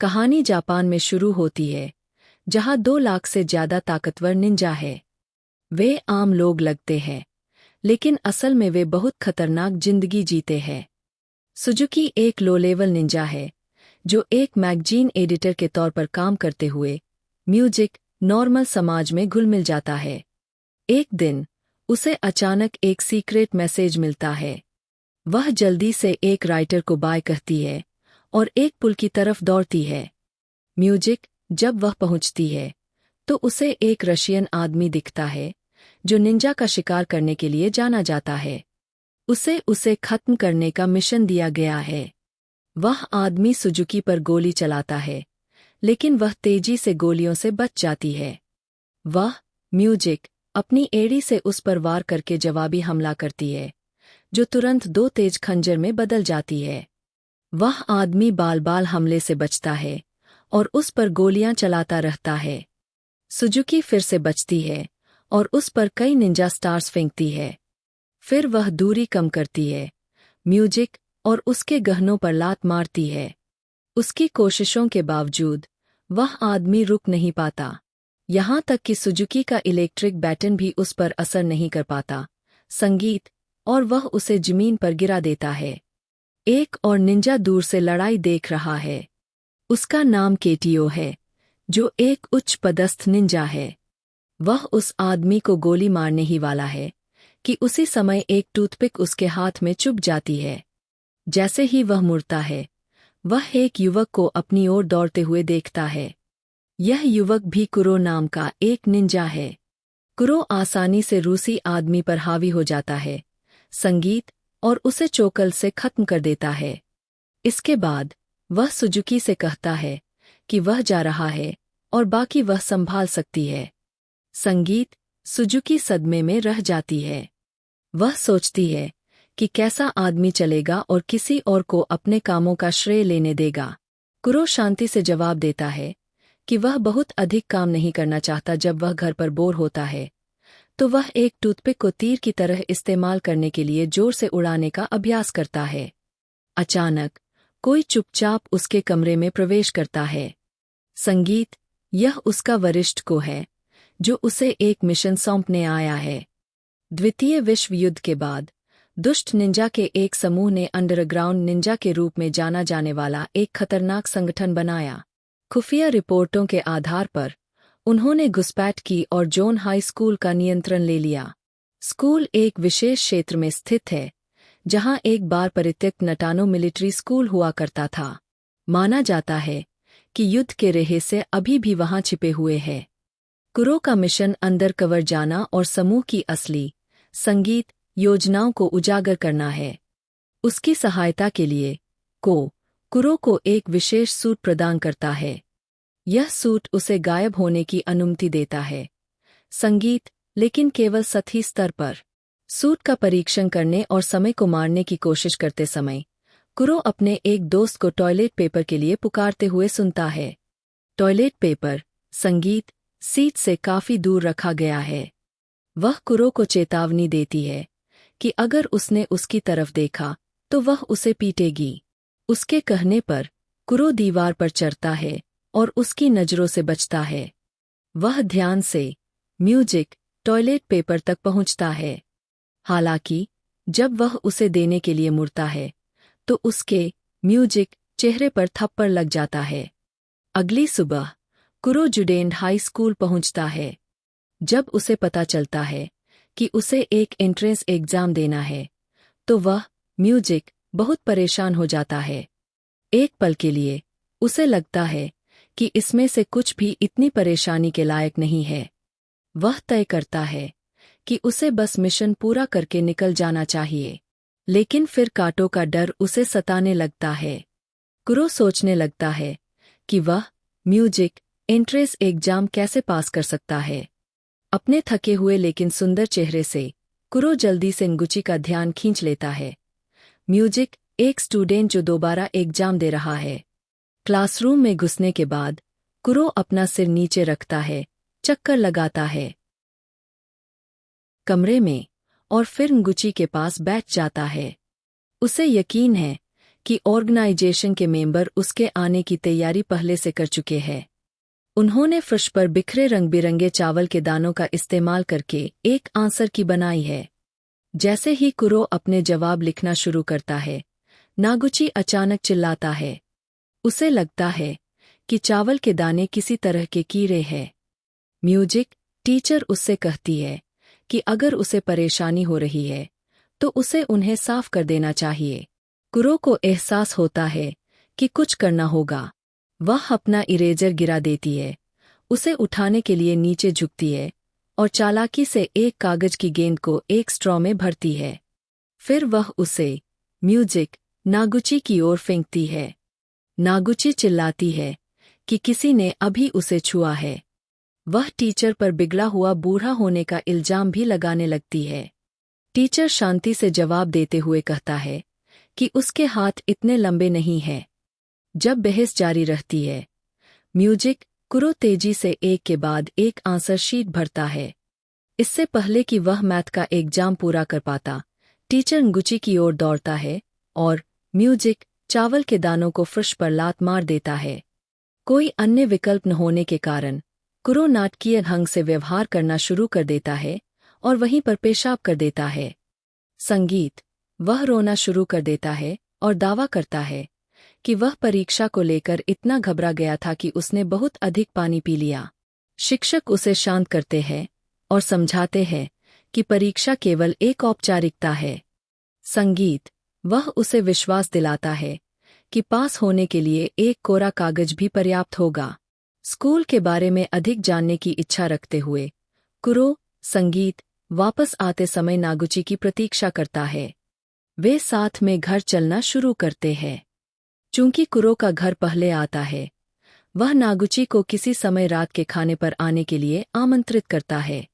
कहानी जापान में शुरू होती है, जहां 2 लाख से ज्यादा ताकतवर निंजा है। वे आम लोग लगते हैं, लेकिन असल में वे बहुत खतरनाक जिंदगी जीते हैं। सुजुकी एक लो लेवल निंजा है, जो एक मैगजीन एडिटर के तौर पर काम करते हुए म्यूजिक नॉर्मल समाज में घुल मिल जाता है। एक दिन उसे अचानक एक सीक्रेट मैसेज मिलता है। वह जल्दी से एक राइटर को बाय कहती है और एक पुल की तरफ दौड़ती है। म्यूजिक जब वह पहुंचती है तो उसे एक रशियन आदमी दिखता है, जो निंजा का शिकार करने के लिए जाना जाता है। उसे खत्म करने का मिशन दिया गया है। वह आदमी सुजुकी पर गोली चलाता है, लेकिन वह तेजी से गोलियों से बच जाती है। वह म्यूजिक अपनी एड़ी से उस पर वार करके जवाबी हमला करती है, जो तुरंत 2 तेज खंजर में बदल जाती है। वह आदमी बाल बाल हमले से बचता है और उस पर गोलियां चलाता रहता है। सुजुकी फिर से बचती है और उस पर कई निंजा स्टार्स फेंकती है। फिर वह दूरी कम करती है, म्यूजिक और उसके गहनों पर लात मारती है। उसकी कोशिशों के बावजूद वह आदमी रुक नहीं पाता, यहाँ तक कि सुजुकी का इलेक्ट्रिक बैटन भी उस पर असर नहीं कर पाता। संगीत और वह उसे जमीन पर गिरा देता है। एक और निंजा दूर से लड़ाई देख रहा है। उसका नाम केटीओ है, जो एक उच्च पदस्थ निंजा है। वह उस आदमी को गोली मारने ही वाला है कि उसी समय एक टूथपिक उसके हाथ में चुभ जाती है। जैसे ही वह मुड़ता है, वह एक युवक को अपनी ओर दौड़ते हुए देखता है। यह युवक भी कुरो नाम का एक निंजा है। कुरो आसानी से रूसी आदमी पर हावी हो जाता है, संगीत और उसे चोकल से खत्म कर देता है। इसके बाद वह सुजुकी से कहता है कि वह जा रहा है और बाकी वह संभाल सकती है। संगीत सुजुकी सदमे में रह जाती है। वह सोचती है कि कैसा आदमी चलेगा और किसी और को अपने कामों का श्रेय लेने देगा। कुरो शांति से जवाब देता है कि वह बहुत अधिक काम नहीं करना चाहता। जब वह घर पर बोर होता है तो वह एक टूथपिक को तीर की तरह इस्तेमाल करने के लिए जोर से उड़ाने का अभ्यास करता है। अचानक कोई चुपचाप उसके कमरे में प्रवेश करता है। संगीत यह उसका वरिष्ठ को है, जो उसे एक मिशन सौंपने आया है। द्वितीय विश्व युद्ध के बाद दुष्ट निंजा के एक समूह ने अंडरग्राउंड निंजा के रूप में जाना जाने वाला एक खतरनाक संगठन बनाया। खुफिया रिपोर्टों के आधार पर उन्होंने घुसपैठ की और जोन हाई स्कूल का नियंत्रण ले लिया। स्कूल एक विशेष क्षेत्र में स्थित है, जहां एक बार परित्यक्त नटानो मिलिट्री स्कूल हुआ करता था। माना जाता है कि युद्ध के रहस्य अभी भी वहां छिपे हुए हैं। कुरो का मिशन अंदर कवर जाना और समूह की असली संगीत योजनाओं को उजागर करना है। उसकी सहायता के लिए कुरो को एक विशेष सूट प्रदान करता है। यह सूट उसे गायब होने की अनुमति देता है, संगीत लेकिन केवल सतही स्तर पर। सूट का परीक्षण करने और समय को मारने की कोशिश करते समय कुरो अपने एक दोस्त को टॉयलेट पेपर के लिए पुकारते हुए सुनता है। टॉयलेट पेपर संगीत सीट से काफी दूर रखा गया है। वह कुरो को चेतावनी देती है कि अगर उसने उसकी तरफ देखा तो वह उसे पीटेगी। उसके कहने पर कुरो दीवार पर चढ़ता है और उसकी नजरों से बचता है। वह ध्यान से म्यूजिक टॉयलेट पेपर तक पहुंचता है। हालांकि जब वह उसे देने के लिए मुड़ता है तो उसके म्यूजिक चेहरे पर थप्पड़ लग जाता है। अगली सुबह कुरो जुडेंड हाई स्कूल पहुंचता है। जब उसे पता चलता है कि उसे एक एंट्रेंस एग्जाम देना है तो वह म्यूजिक बहुत परेशान हो जाता है। एक पल के लिए उसे लगता है कि इसमें से कुछ भी इतनी परेशानी के लायक नहीं है। वह तय करता है कि उसे बस मिशन पूरा करके निकल जाना चाहिए, लेकिन फिर कांटों का डर उसे सताने लगता है। कुरो सोचने लगता है कि वह म्यूजिक एंट्रेंस एग्जाम कैसे पास कर सकता है। अपने थके हुए लेकिन सुंदर चेहरे से कुरो जल्दी से nguchi का ध्यान खींच लेता है। म्यूजिक एक स्टूडेंट जो दोबारा एग्जाम दे रहा है। क्लासरूम में घुसने के बाद कुरो अपना सिर नीचे रखता है, चक्कर लगाता है कमरे में और फिर nguchi के पास बैठ जाता है। उसे यकीन है कि ऑर्गेनाइजेशन के मेंबर उसके आने की तैयारी पहले से कर चुके हैं। उन्होंने फर्श पर बिखरे रंग बिरंगे चावल के दानों का इस्तेमाल करके एक आंसर की बनाई है। जैसे ही कुरो अपने जवाब लिखना शुरू करता है, नागुची अचानक चिल्लाता है। उसे लगता है कि चावल के दाने किसी तरह के कीड़े हैं। म्यूजिक टीचर उससे कहती है कि अगर उसे परेशानी हो रही है तो उसे उन्हें साफ कर देना चाहिए। कुरो को एहसास होता है कि कुछ करना होगा। वह अपना इरेजर गिरा देती है, उसे उठाने के लिए नीचे झुकती है और चालाकी से एक कागज की गेंद को एक स्ट्रॉ में भरती है। फिर वह उसे म्यूजिक नागुची की ओर फेंकती है। नागुची चिल्लाती है कि किसी ने अभी उसे छुआ है। वह टीचर पर बिगड़ा हुआ बूढ़ा होने का इल्जाम भी लगाने लगती है। टीचर शांति से जवाब देते हुए कहता है कि उसके हाथ इतने लंबे नहीं हैं। जब बहस जारी रहती है, म्यूजिक कुरो तेजी से एक के बाद एक आंसर शीट भरता है। इससे पहले कि वह मैथ का एग्जाम पूरा कर पाता, टीचर nguची की ओर दौड़ता है और म्यूजिक चावल के दानों को फर्श पर लात मार देता है। कोई अन्य विकल्प न होने के कारण कुरो नाटकीय ढंग से व्यवहार करना शुरू कर देता है और वहीं पर पेशाब कर देता है। संगीत वह रोना शुरू कर देता है और दावा करता है कि वह परीक्षा को लेकर इतना घबरा गया था कि उसने बहुत अधिक पानी पी लिया। शिक्षक उसे शांत करते हैं और समझाते हैं कि परीक्षा केवल एक औपचारिकता है। संगीत वह उसे विश्वास दिलाता है कि पास होने के लिए एक कोरा कागज भी पर्याप्त होगा। स्कूल के बारे में अधिक जानने की इच्छा रखते हुए कुरो संगीत वापस आते समय नागुची की प्रतीक्षा करता है। वे साथ में घर चलना शुरू करते हैं। चूंकि कुरो का घर पहले आता है, वह नागुची को किसी समय रात के खाने पर आने के लिए आमंत्रित करता है।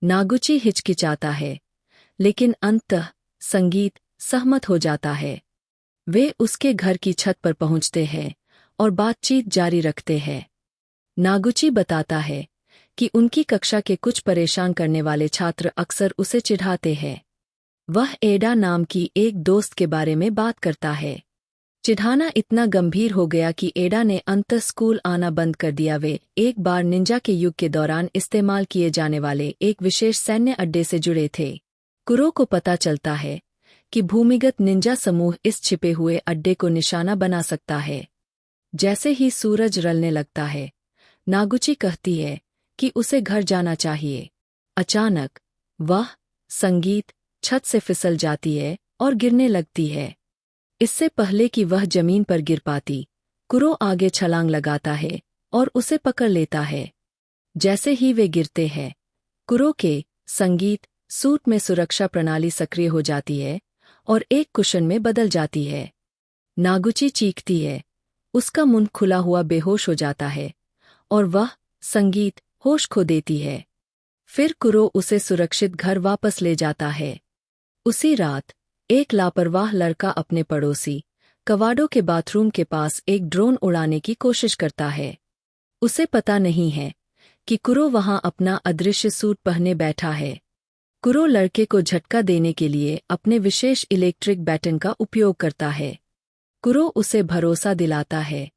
नागुची हिचकिचाता है, लेकिन अंततः संगीत सहमत हो जाता है। वे उसके घर की छत पर पहुंचते हैं और बातचीत जारी रखते हैं। नागुची बताता है कि उनकी कक्षा के कुछ परेशान करने वाले छात्र अक्सर उसे चिढ़ाते हैं। वह एडा नाम की एक दोस्त के बारे में बात करता है। चिढ़ाना इतना गंभीर हो गया कि एडा ने अंततः स्कूल आना बंद कर दिया। वे एक बार निंजा के युग के दौरान इस्तेमाल किए जाने वाले एक विशेष सैन्य अड्डे से जुड़े थे। कुरो को पता चलता है कि भूमिगत निंजा समूह इस छिपे हुए अड्डे को निशाना बना सकता है। जैसे ही सूरज रलने लगता है, नागुची कहती है कि उसे घर जाना चाहिए। अचानक वह संगीत छत से फिसल जाती है और गिरने लगती है। इससे पहले कि वह जमीन पर गिर पाती, कुरो आगे छलांग लगाता है और उसे पकड़ लेता है। जैसे ही वे गिरते हैं, कुरो के संगीत सूट में सुरक्षा प्रणाली सक्रिय हो जाती है और एक कुशन में बदल जाती है। नागुची चीखती है, उसका मुंह खुला हुआ बेहोश हो जाता है और वह संगीत होश खो देती है। फिर कुरो उसे सुरक्षित घर वापस ले जाता है। उसी रात एक लापरवाह लड़का अपने पड़ोसी कवाडो के बाथरूम के पास एक ड्रोन उड़ाने की कोशिश करता है। उसे पता नहीं है कि कुरो वहां अपना अदृश्य सूट पहने बैठा है। कुरो लड़के को झटका देने के लिए अपने विशेष इलेक्ट्रिक बैटन का उपयोग करता है। कुरो उसे भरोसा दिलाता है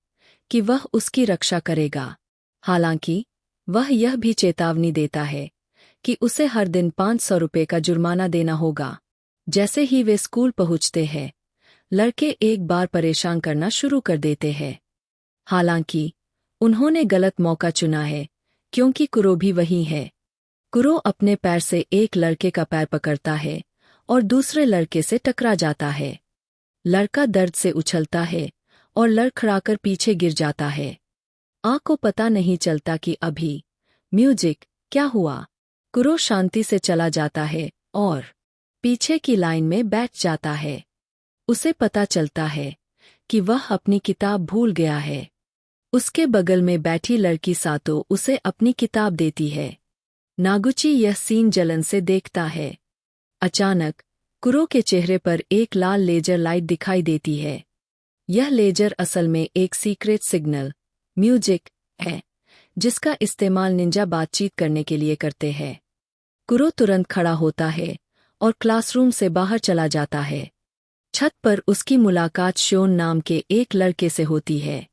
कि वह उसकी रक्षा करेगा। हालांकि वह यह भी चेतावनी देता है कि उसे हर दिन 500 रुपये का जुर्माना देना होगा। जैसे ही वे स्कूल पहुंचते हैं, लड़के एक बार परेशान करना शुरू कर देते हैं। हालांकि उन्होंने गलत मौका चुना है, क्योंकि कुरो भी वही है। कुरो अपने पैर से एक लड़के का पैर पकड़ता है और दूसरे लड़के से टकरा जाता है। लड़का दर्द से उछलता है और लड़खड़ाकर पीछे गिर जाता है। को पता नहीं चलता कि अभी म्यूजिक क्या हुआ। कुरो शांति से चला जाता है और पीछे की लाइन में बैठ जाता है। उसे पता चलता है कि वह अपनी किताब भूल गया है। उसके बगल में बैठी लड़की सातो उसे अपनी किताब देती है। नागुची यह सीन जलन से देखता है। अचानक कुरो के चेहरे पर एक लाल लेजर लाइट दिखाई देती है। यह लेजर असल में एक सीक्रेट सिग्नल म्यूजिक है, जिसका इस्तेमाल निंजा बातचीत करने के लिए करते हैं। कुरो तुरंत खड़ा होता है और क्लासरूम से बाहर चला जाता है। छत पर उसकी मुलाकात शोन नाम के एक लड़के से होती है।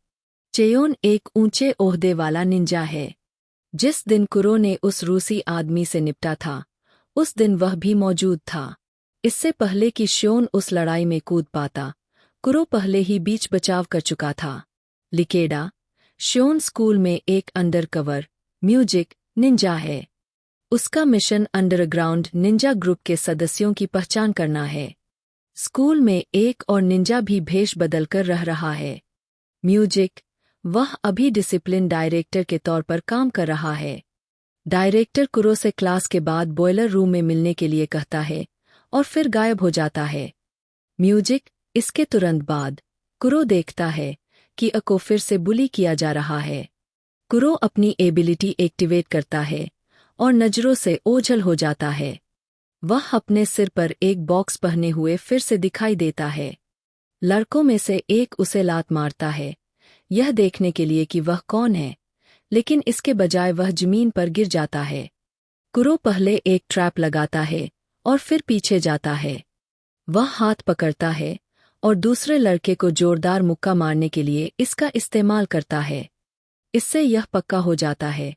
चेयोन एक ऊंचे ओहदे वाला निंजा है। जिस दिन कुरो ने उस रूसी आदमी से निपटा था, उस दिन वह भी मौजूद था। इससे पहले कि शोन उस लड़ाई में कूद पाता, कुरो पहले ही बीच बचाव कर चुका था। लिकेडा, शोन स्कूल में एक अंडरकवर म्यूजिक निंजा है। उसका मिशन अंडरग्राउंड निंजा ग्रुप के सदस्यों की पहचान करना है। स्कूल में एक और निंजा भी भेष बदलकर रह रहा है। म्यूजिक, वह अभी डिसिप्लिन डायरेक्टर के तौर पर काम कर रहा है। डायरेक्टर कुरो से क्लास के बाद बॉयलर रूम में मिलने के लिए कहता है और फिर गायब हो जाता है। म्यूजिक, इसके तुरंत बाद कुरो देखता है कि अको फिर से बुली किया जा रहा है। कुरो अपनी एबिलिटी एक्टिवेट करता है और नजरों से ओझल हो जाता है। वह अपने सिर पर एक बॉक्स पहने हुए फिर से दिखाई देता है। लड़कों में से एक उसे लात मारता है, यह देखने के लिए कि वह कौन है, लेकिन इसके बजाय वह जमीन पर गिर जाता है। कुरो पहले एक ट्रैप लगाता है और फिर पीछे जाता है। वह हाथ पकड़ता है और दूसरे लड़के को जोरदार मुक्का मारने के लिए इसका इस्तेमाल करता है। इससे यह पक्का हो जाता है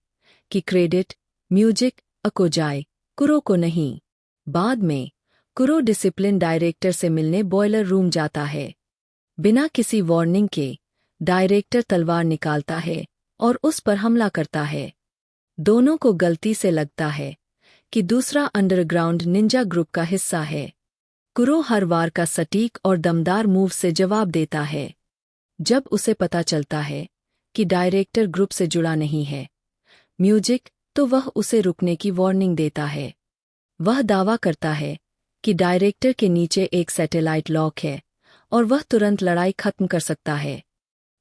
कि क्रेडिट म्यूजिक अको जाए, कुरो को नहीं। बाद में कुरो डिसिप्लिन डायरेक्टर से मिलने बॉयलर रूम जाता है। बिना किसी वार्निंग के डायरेक्टर तलवार निकालता है और उस पर हमला करता है। दोनों को गलती से लगता है कि दूसरा अंडरग्राउंड निंजा ग्रुप का हिस्सा है। कुरो हर वार का सटीक और दमदार मूव से जवाब देता है। जब उसे पता चलता है कि डायरेक्टर ग्रुप से जुड़ा नहीं है म्यूजिक, तो वह उसे रुकने की वार्निंग देता है। वह दावा करता है कि डायरेक्टर के नीचे एक सैटेलाइट लॉक है और वह तुरंत लड़ाई खत्म कर सकता है।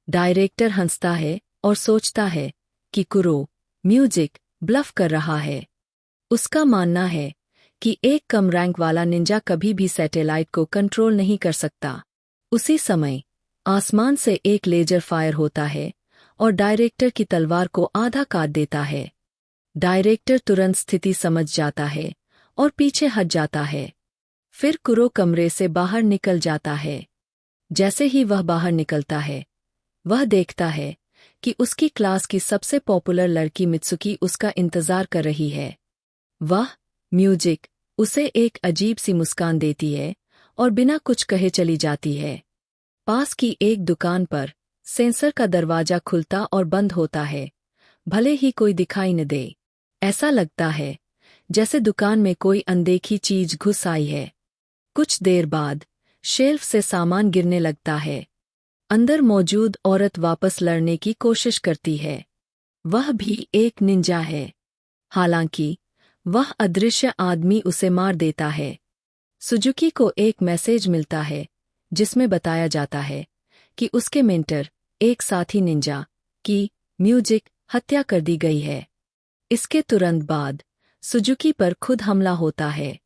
डायरेक्टर हंसता है और सोचता है कि कुरो म्यूजिक ब्लफ कर रहा है। उसका मानना है कि एक कम रैंक वाला निंजा कभी भी सैटेलाइट को कंट्रोल नहीं कर सकता। उसी समय आसमान से एक लेजर फायर होता है और डायरेक्टर की तलवार को आधा काट देता है। डायरेक्टर तुरंत स्थिति समझ जाता है और पीछे हट जाता है। फिर कुरो कमरे से बाहर निकल जाता है। जैसे ही वह बाहर निकलता है, वह देखता है कि उसकी क्लास की सबसे पॉपुलर लड़की मित्सुकी उसका इंतजार कर रही है। वह म्यूजिक उसे एक अजीब सी मुस्कान देती है और बिना कुछ कहे चली जाती है। पास की एक दुकान पर सेंसर का दरवाजा खुलता और बंद होता है, भले ही कोई दिखाई न दे। ऐसा लगता है जैसे दुकान में कोई अनदेखी चीज घुस आई है। कुछ देर बाद शेल्फ से सामान गिरने लगता है। अंदर मौजूद औरत वापस लड़ने की कोशिश करती है। वह भी एक निंजा है। हालांकि वह अदृश्य आदमी उसे मार देता है। सुजुकी को एक मैसेज मिलता है जिसमें बताया जाता है कि उसके मेंटर, एक साथी निंजा की म्यूजिक हत्या कर दी गई है। इसके तुरंत बाद सुजुकी पर खुद हमला होता है।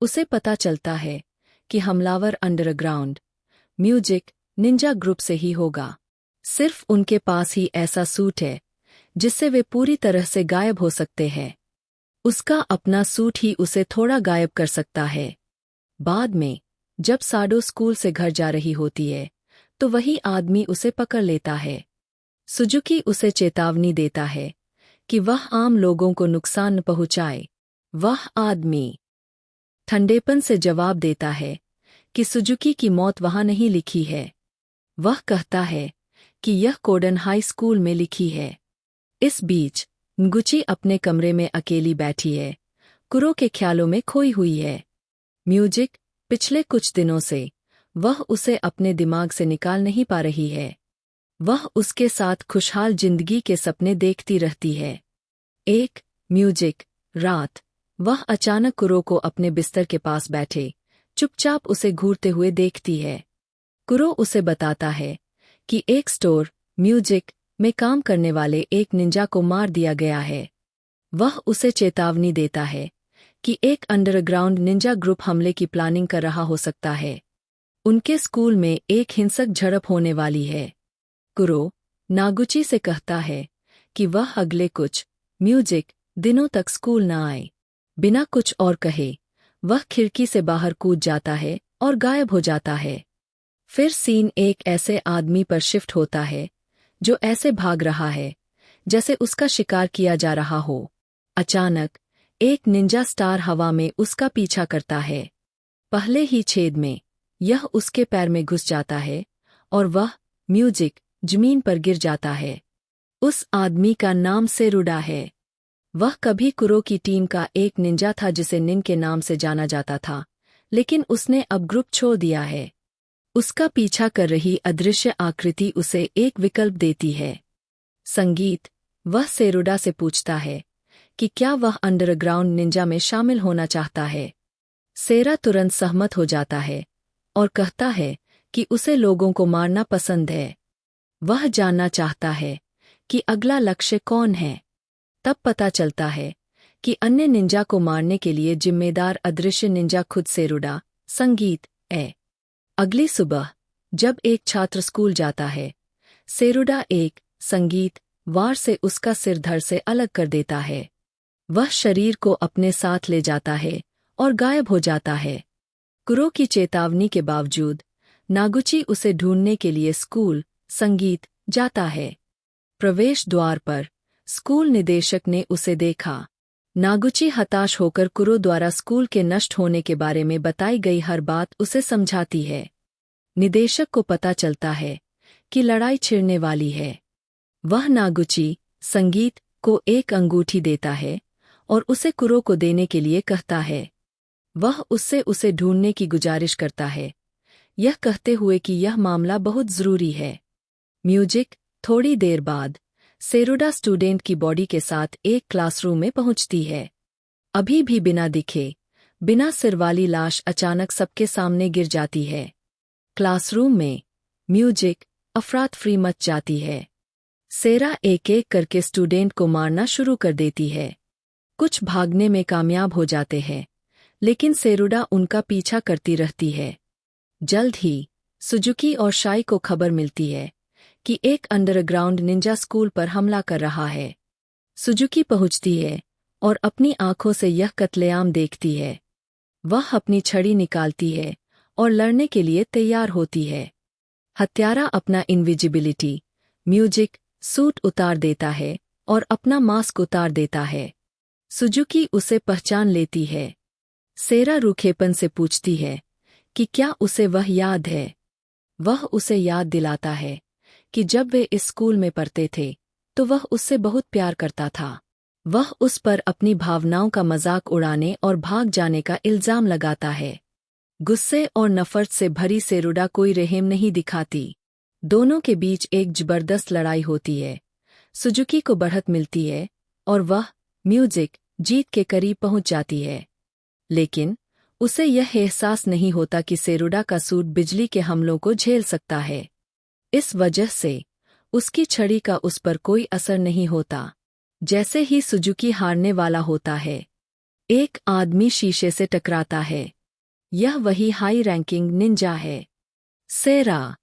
उसे पता चलता है कि हमलावर अंडरग्राउंड म्यूजिक निंजा ग्रुप से ही होगा। सिर्फ उनके पास ही ऐसा सूट है जिससे वे पूरी तरह से गायब हो सकते हैं। उसका अपना सूट ही उसे थोड़ा गायब कर सकता है। बाद में जब साडो स्कूल से घर जा रही होती है, तो वही आदमी उसे पकड़ लेता है। सुजुकी उसे चेतावनी देता है कि वह आम लोगों को नुकसान न पहुंचाए। वह आदमी ठंडेपन से जवाब देता है कि सुजुकी की मौत वहां नहीं लिखी है। वह कहता है कि यह कोडन हाई स्कूल में लिखी है। इस बीच nguchi अपने कमरे में अकेली बैठी है, कुरो के ख्यालों में खोई हुई है। म्यूजिक पिछले कुछ दिनों से वह उसे अपने दिमाग से निकाल नहीं पा रही है। वह उसके साथ खुशहाल जिंदगी के सपने देखती रहती है। एक म्यूजिक रात वह अचानक कुरो को अपने बिस्तर के पास बैठे चुपचाप उसे घूरते हुए देखती है। कुरो उसे बताता है कि एक स्टोर म्यूजिक में काम करने वाले एक निंजा को मार दिया गया है। वह उसे चेतावनी देता है कि एक अंडरग्राउंड निंजा ग्रुप हमले की प्लानिंग कर रहा हो सकता है। उनके स्कूल में एक हिंसक झड़प होने वाली है। कुरो नागुची से कहता है कि वह अगले कुछ म्यूजिक दिनों तक स्कूल न आए। बिना कुछ और कहे वह खिड़की से बाहर कूद जाता है और गायब हो जाता है। फिर सीन एक ऐसे आदमी पर शिफ्ट होता है जो ऐसे भाग रहा है जैसे उसका शिकार किया जा रहा हो। अचानक एक निंजा स्टार हवा में उसका पीछा करता है। पहले ही छेद में यह उसके पैर में घुस जाता है और वह म्यूजिक जमीन पर गिर जाता है। उस आदमी का नाम सेरुडा है। वह कभी कुरो की टीम का एक निंजा था जिसे निन के नाम से जाना जाता था, लेकिन उसने अब ग्रुप छोड़ दिया है। उसका पीछा कर रही अदृश्य आकृति उसे एक विकल्प देती है, संगीत। वह सेरुडा से पूछता है कि क्या वह अंडरग्राउंड निंजा में शामिल होना चाहता है। सेरा तुरंत सहमत हो जाता है और कहता है कि उसे लोगों को मारना पसंद है। वह जानना चाहता है कि अगला लक्ष्य कौन है। तब पता चलता है कि अन्य निंजा को मारने के लिए जिम्मेदार अदृश्य निंजा खुद सेरुडा, संगीत है। अगली सुबह जब एक छात्र स्कूल जाता है, सेरुडा एक संगीत वार से उसका सिर धड़ से अलग कर देता है। वह शरीर को अपने साथ ले जाता है और गायब हो जाता है। कुरो की चेतावनी के बावजूद नागुची उसे ढूंढने के लिए स्कूल संगीत जाता है। प्रवेश द्वार पर स्कूल निदेशक ने उसे देखा। नागुची हताश होकर कुरो द्वारा स्कूल के नष्ट होने के बारे में बताई गई हर बात उसे समझाती है। निदेशक को पता चलता है कि लड़ाई छिड़ने वाली है। वह नागुची संगीत को एक अंगूठी देता है और उसे कुरो को देने के लिए कहता है। वह उससे उसे ढूंढने की गुजारिश करता है, यह कहते हुए कि यह मामला बहुत जरूरी है। म्यूजिक। थोड़ी देर बाद सेरुडा स्टूडेंट की बॉडी के साथ एक क्लासरूम में पहुंचती है। अभी भी बिना दिखे, बिना सिर वाली लाश अचानक सबके सामने गिर जाती है। क्लासरूम में म्यूजिक अफरातफरी मच जाती है। सेरा एक एक करके स्टूडेंट को मारना शुरू कर देती है। कुछ भागने में कामयाब हो जाते हैं, लेकिन सेरुडा उनका पीछा करती रहती है। जल्द ही सुजुकी और शाई को खबर मिलती है कि एक अंडरग्राउंड निंजा स्कूल पर हमला कर रहा है। सुजुकी पहुंचती है और अपनी आंखों से यह कत्लेआम देखती है। वह अपनी छड़ी निकालती है और लड़ने के लिए तैयार होती है। हत्यारा अपना इनविजिबिलिटी म्यूजिक सूट उतार देता है और अपना मास्क उतार देता है। सुजुकी उसे पहचान लेती है। सेरा रूखेपन से पूछती है कि क्या उसे वह याद है। वह उसे याद दिलाता है कि जब वे इस स्कूल में पढ़ते थे तो वह उससे बहुत प्यार करता था। वह उस पर अपनी भावनाओं का मजाक उड़ाने और भाग जाने का इल्जाम लगाता है। गुस्से और नफरत से भरी सेरुडा कोई रहम नहीं दिखाती। दोनों के बीच एक जबरदस्त लड़ाई होती है। सुजुकी को बढ़त मिलती है और वह म्यूजिक जीत के करीब पहुंच जाती है, लेकिन उसे यह एहसास नहीं होता कि सेरुडा का सूट बिजली के हमलों को झेल सकता है। इस वजह से उसकी छड़ी का उस पर कोई असर नहीं होता। जैसे ही सुजुकी हारने वाला होता है, एक आदमी शीशे से टकराता है। यह वही हाई रैंकिंग निंजा है। सेरा,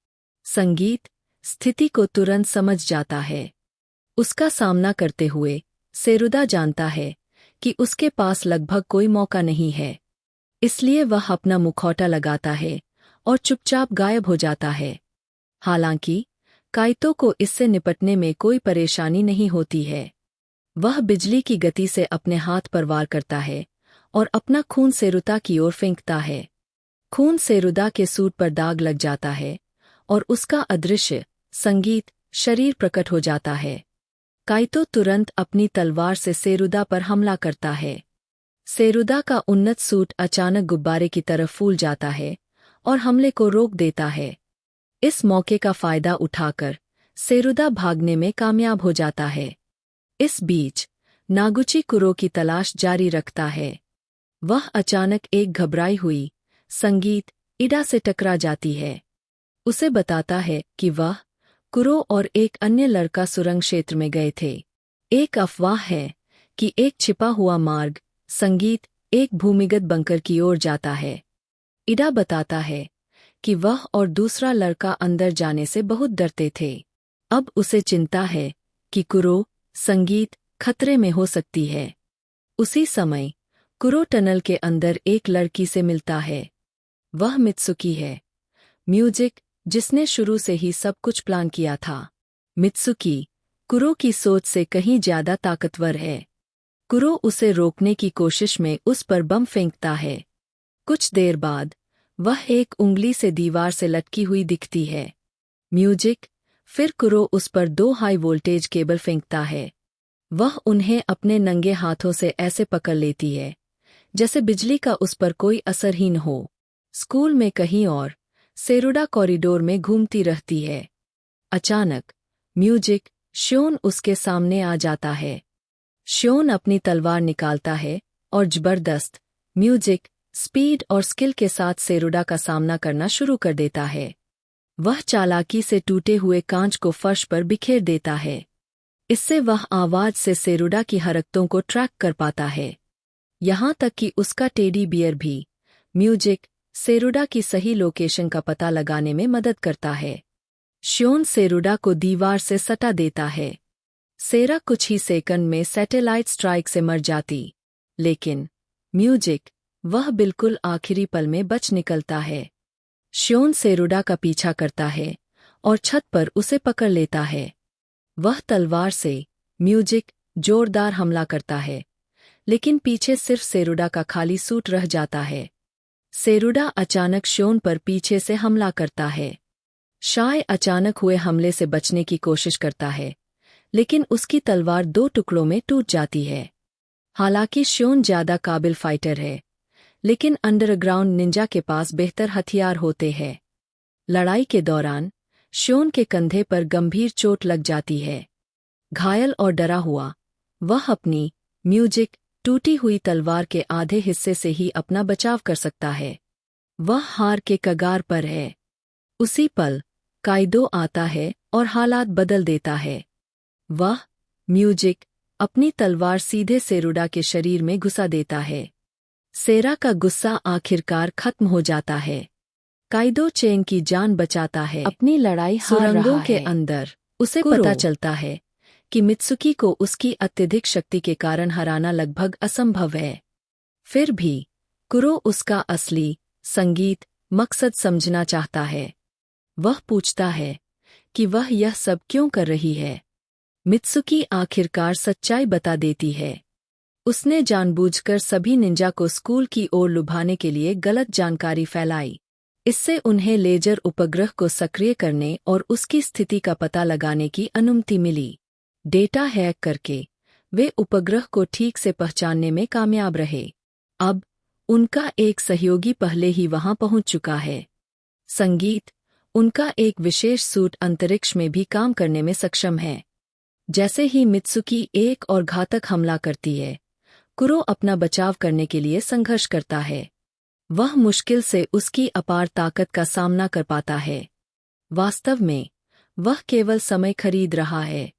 संगीत, स्थिति को तुरंत समझ जाता है। उसका सामना करते हुए सेरुदा जानता है कि उसके पास लगभग कोई मौका नहीं है। इसलिए वह अपना मुखौटा लगाता है और चुपचाप गायब हो जाता है। हालांकि काइतो को इससे निपटने में कोई परेशानी नहीं होती है। वह बिजली की गति से अपने हाथ पर वार करता है और अपना खून सेरुदा की ओर फेंकता है। खून सेरुदा के सूट पर दाग लग जाता है और उसका अदृश्य संगीत शरीर प्रकट हो जाता है। काइतो तुरंत अपनी तलवार से सेरुदा पर हमला करता है। सेरुदा का उन्नत सूट अचानक गुब्बारे की तरफ फूल जाता है और हमले को रोक देता है। इस मौके का फायदा उठाकर सेरुदा भागने में कामयाब हो जाता है। इस बीच नागुची कुरो की तलाश जारी रखता है। वह अचानक एक घबराई हुई संगीत इडा से टकरा जाती है। उसे बताता है कि वह कुरो और एक अन्य लड़का सुरंग क्षेत्र में गए थे। एक अफवाह है कि एक छिपा हुआ मार्ग संगीत एक भूमिगत बंकर की ओर जाता है। इडा बताता है कि वह और दूसरा लड़का अंदर जाने से बहुत डरते थे। अब उसे चिंता है कि कुरो संगीत खतरे में हो सकती है। उसी समय कुरो टनल के अंदर एक लड़की से मिलता है। वह मित्सुकी है। म्यूजिक, जिसने शुरू से ही सब कुछ प्लान किया था। मित्सुकी, कुरो की सोच से कहीं ज्यादा ताकतवर है। कुरो उसे रोकने की कोशिश में उस पर बम फेंकता है। कुछ देर बाद वह एक उंगली से दीवार से लटकी हुई दिखती है। म्यूजिक, फिर कुरो उस पर 2 हाई वोल्टेज केबल फेंकता है। वह उन्हें अपने नंगे हाथों से ऐसे पकड़ लेती है जैसे बिजली का उस पर कोई असर ही न हो। स्कूल में कहीं और सेरुडा कॉरिडोर में घूमती रहती है। अचानक म्यूजिक, श्योन उसके सामने आ जाता है। श्योन अपनी तलवार निकालता है और जबरदस्त म्यूजिक, स्पीड और स्किल के साथ सेरुडा का सामना करना शुरू कर देता है। वह चालाकी से टूटे हुए कांच को फर्श पर बिखेर देता है। इससे वह आवाज से सेरुडा की हरकतों को ट्रैक कर पाता है, यहाँ तक कि उसका टेडी बियर भी। म्यूजिक, सेरुडा की सही लोकेशन का पता लगाने में मदद करता है। श्योन सेरुडा को दीवार से सटा देता है। सेरा कुछ ही सेकंड में सैटेलाइट स्ट्राइक से मर जाती, लेकिन म्यूजिक, वह बिल्कुल आखिरी पल में बच निकलता है। श्योन सेरुडा का पीछा करता है और छत पर उसे पकड़ लेता है। वह तलवार से म्यूजिक जोरदार हमला करता है, लेकिन पीछे सिर्फ सेरुडा का खाली सूट रह जाता है। सेरुडा अचानक श्योन पर पीछे से हमला करता है। शाय अचानक हुए हमले से बचने की कोशिश करता है, लेकिन उसकी तलवार 2 टुकड़ों में टूट जाती है। हालांकि श्योन ज्यादा काबिल फाइटर है, लेकिन अंडरग्राउंड निंजा के पास बेहतर हथियार होते हैं। लड़ाई के दौरान श्योन के कंधे पर गंभीर चोट लग जाती है। घायल और डरा हुआ, वह अपनी म्यूजिक, टूटी हुई तलवार के आधे हिस्से से ही अपना बचाव कर सकता है। वह हार के कगार पर है। उसी पल काइदो आता है और हालात बदल देता है। वह म्यूजिक, अपनी तलवार सीधे सेरुडा के शरीर में घुसा देता है। सेरा का गुस्सा आखिरकार खत्म हो जाता है। काइदो चेंग की जान बचाता है। अपनी लड़ाई हार रहा है। सुरंगों के अंदर उसे पता चलता है कि मित्सुकी को उसकी अत्यधिक शक्ति के कारण हराना लगभग असंभव है। फिर भी कुरो उसका असली संगीत मकसद समझना चाहता है। वह पूछता है कि वह यह सब क्यों कर रही है। मित्सुकी आखिरकार सच्चाई बता देती है। उसने जानबूझकर सभी निंजा को स्कूल की ओर लुभाने के लिए गलत जानकारी फैलाई। इससे उन्हें लेजर उपग्रह को सक्रिय करने और उसकी स्थिति का पता लगाने की अनुमति मिली। डेटा हैक करके वे उपग्रह को ठीक से पहचानने में कामयाब रहे। अब उनका एक सहयोगी पहले ही वहां पहुंच चुका है। संगीत, उनका एक विशेष सूट अंतरिक्ष में भी काम करने में सक्षम है। जैसे ही मित्सुकी एक और घातक हमला करती है, कुरो अपना बचाव करने के लिए संघर्ष करता है। वह मुश्किल से उसकी अपार ताकत का सामना कर पाता है। वास्तव में वह केवल समय खरीद रहा है।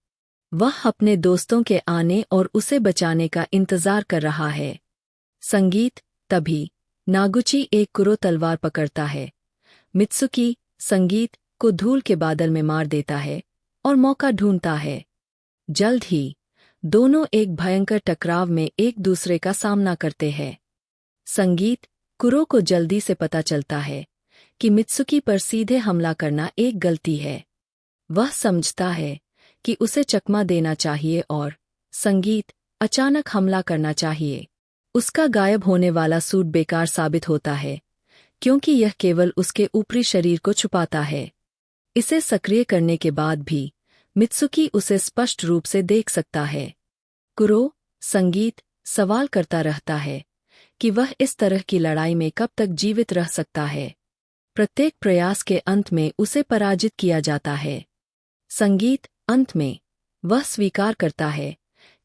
वह अपने दोस्तों के आने और उसे बचाने का इंतजार कर रहा है। संगीत, तभी नागुची एक कुरो तलवार पकड़ता है। मित्सुकी संगीत को धूल के बादल में मार देता है और मौका ढूंढता है। जल्द ही दोनों एक भयंकर टकराव में एक दूसरे का सामना करते हैं। संगीत, कुरो को जल्दी से पता चलता है कि मित्सुकी पर सीधे हमला करना एक गलती है। वह समझता है कि उसे चकमा देना चाहिए और संगीत अचानक हमला करना चाहिए। उसका गायब होने वाला सूट बेकार साबित होता है, क्योंकि यह केवल उसके ऊपरी शरीर को छुपाता है। इसे सक्रिय करने के बाद भी मित्सुकी उसे स्पष्ट रूप से देख सकता है। कुरो, संगीत सवाल करता रहता है कि वह इस तरह की लड़ाई में कब तक जीवित रह सकता है। प्रत्येक प्रयास के अंत में उसे पराजित किया जाता है। संगीत, अंत में वह स्वीकार करता है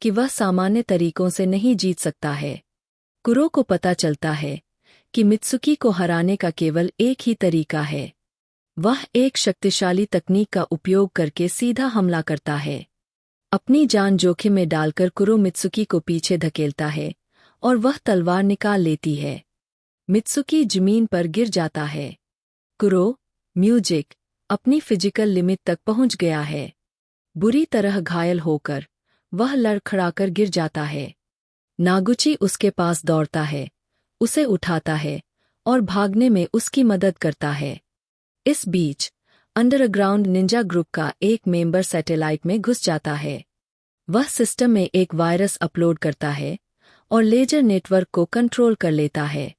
कि वह सामान्य तरीकों से नहीं जीत सकता है। कुरो को पता चलता है कि मित्सुकी को हराने का केवल एक ही तरीका है। वह एक शक्तिशाली तकनीक का उपयोग करके सीधा हमला करता है। अपनी जान जोखिम में डालकर कुरो मित्सुकी को पीछे धकेलता है और वह तलवार निकाल लेती है। मित्सुकी जमीन पर गिर जाता है। कुरो, म्यूजिक, अपनी फिजिकल लिमिट तक पहुंच गया है। बुरी तरह घायल होकर वह लड़खड़ाकर गिर जाता है। नागुची उसके पास दौड़ता है, उसे उठाता है और भागने में उसकी मदद करता है। इस बीच अंडरग्राउंड निंजा ग्रुप का एक मेंबर सैटेलाइट में घुस जाता है। वह सिस्टम में एक वायरस अपलोड करता है और लेजर नेटवर्क को कंट्रोल कर लेता है।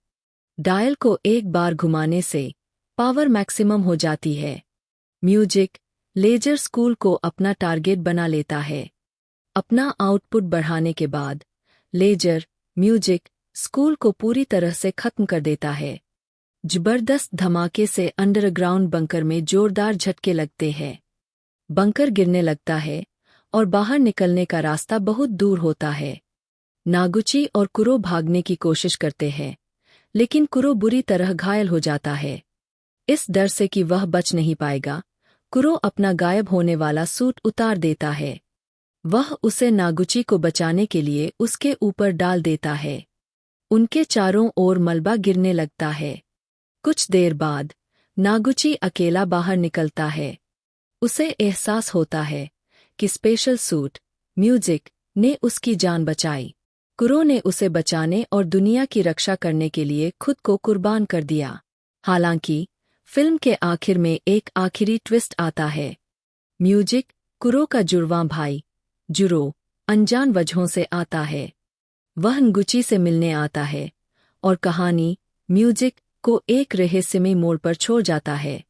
डायल को एक बार घुमाने से पावर मैक्सिमम हो जाती है। म्यूजिक लेजर स्कूल को अपना टारगेट बना लेता है। अपना आउटपुट बढ़ाने के बाद लेजर म्यूजिक स्कूल को पूरी तरह से खत्म कर देता है। जबरदस्त धमाके से अंडरग्राउंड बंकर में जोरदार झटके लगते हैं। बंकर गिरने लगता है और बाहर निकलने का रास्ता बहुत दूर होता है। नागुची और कुरो भागने की कोशिश करते हैं, लेकिन कुरो बुरी तरह घायल हो जाता है। इस डर से कि वह बच नहीं पाएगा, कुरो अपना गायब होने वाला सूट उतार देता है। वह उसे नागुची को बचाने के लिए उसके ऊपर डाल देता है। उनके चारों ओर मलबा गिरने लगता है। कुछ देर बाद नागुची अकेला बाहर निकलता है। उसे एहसास होता है कि स्पेशल सूट म्यूजिक ने उसकी जान बचाई। कुरो ने उसे बचाने और दुनिया की रक्षा करने के लिए खुद को कुर्बान कर दिया। हालांकि फिल्म के आखिर में एक आखिरी ट्विस्ट आता है। म्यूजिक कुरो का जुड़वां भाई जुरो अनजान वजहों से आता है। वह नागुची से मिलने आता है और कहानी म्यूजिक को एक रहस्यमय मोड़ पर छोड़ जाता है।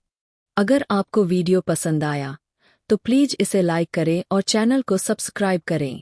अगर आपको वीडियो पसंद आया तो प्लीज़ इसे लाइक करें और चैनल को सब्सक्राइब करें।